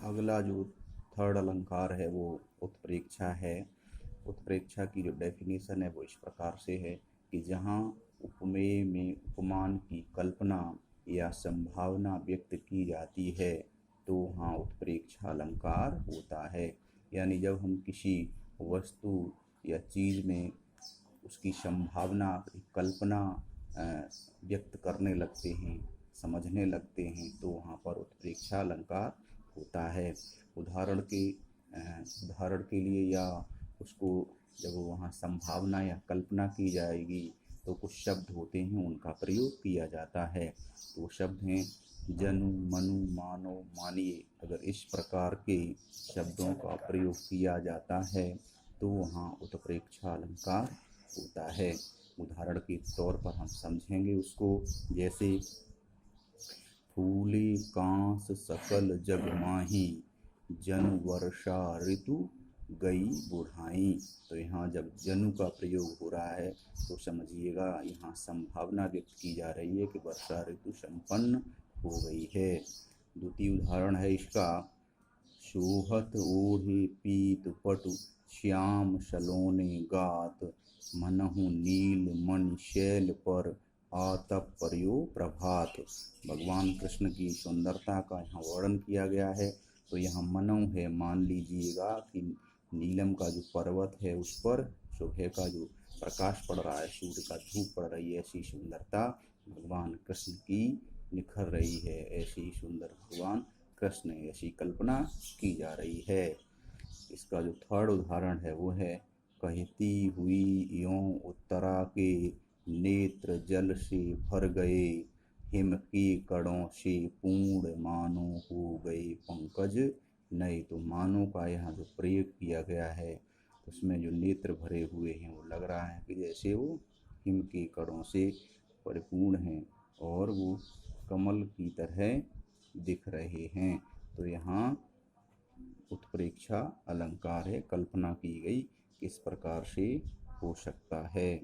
अगला जो थर्ड अलंकार है वो उत्प्रेक्षा है। उत्प्रेक्षा की जो डेफिनेशन है वो इस प्रकार से है कि जहाँ उपमेय में उपमान की कल्पना या संभावना व्यक्त की जाती है तो वहाँ उत्प्रेक्षा अलंकार होता है। यानी जब हम किसी वस्तु या चीज़ में उसकी संभावना कल्पना व्यक्त करने लगते हैं, समझने लगते हैं, तो वहाँ पर उत्प्रेक्षा अलंकार होता है। उदाहरण के लिए या उसको जब वहाँ संभावना या कल्पना की जाएगी तो कुछ शब्द होते हैं उनका प्रयोग किया जाता है। तो शब्द हैं जनु, मनु, मानो, मानिए। अगर इस प्रकार के शब्दों का प्रयोग किया जाता है तो वहाँ उत्प्रेक्षा अलंकार होता है। उदाहरण के तौर पर हम समझेंगे उसको, जैसे फूले कांस सकल जग माही, जनु वर्षा ऋतु गई बुढ़ाई। तो यहाँ जब जनु का प्रयोग हो रहा है तो समझिएगा यहाँ संभावना व्यक्त की जा रही है कि वर्षा ऋतु संपन्न हो गई है। द्वितीय उदाहरण है इसका, सोहत ओढ़े पीत पटु, श्याम सलोने गात, मनहु नील मणि शैल पर, आतप पर्यो प्रभात। भगवान कृष्ण की सुंदरता का यहाँ वर्णन किया गया है। तो यहाँ मनौ है, मान लीजिएगा कि नीलम का जो पर्वत है उस पर सुबह का जो प्रकाश पड़ रहा है, सूर्य का धूप पड़ रही है, ऐसी सुंदरता भगवान कृष्ण की निखर रही है। ऐसी सुंदर भगवान कृष्ण, ऐसी कल्पना की जा रही है। इसका जो थर्ड उदाहरण है वो है, कहती हुई यों उत्तरा के, नेत्र जल से भर गए, हिम के कणों से पूर्ण मानो हो गए पंकज नए। तो मानो का यहाँ जो प्रयोग किया गया है तो उसमें जो नेत्र भरे हुए हैं वो लग रहा है कि जैसे वो हिम के कणों से परिपूर्ण हैं और वो कमल की तरह दिख रहे हैं। तो यहाँ उत्प्रेक्षा अलंकार है, कल्पना की गई किस प्रकार से हो सकता है।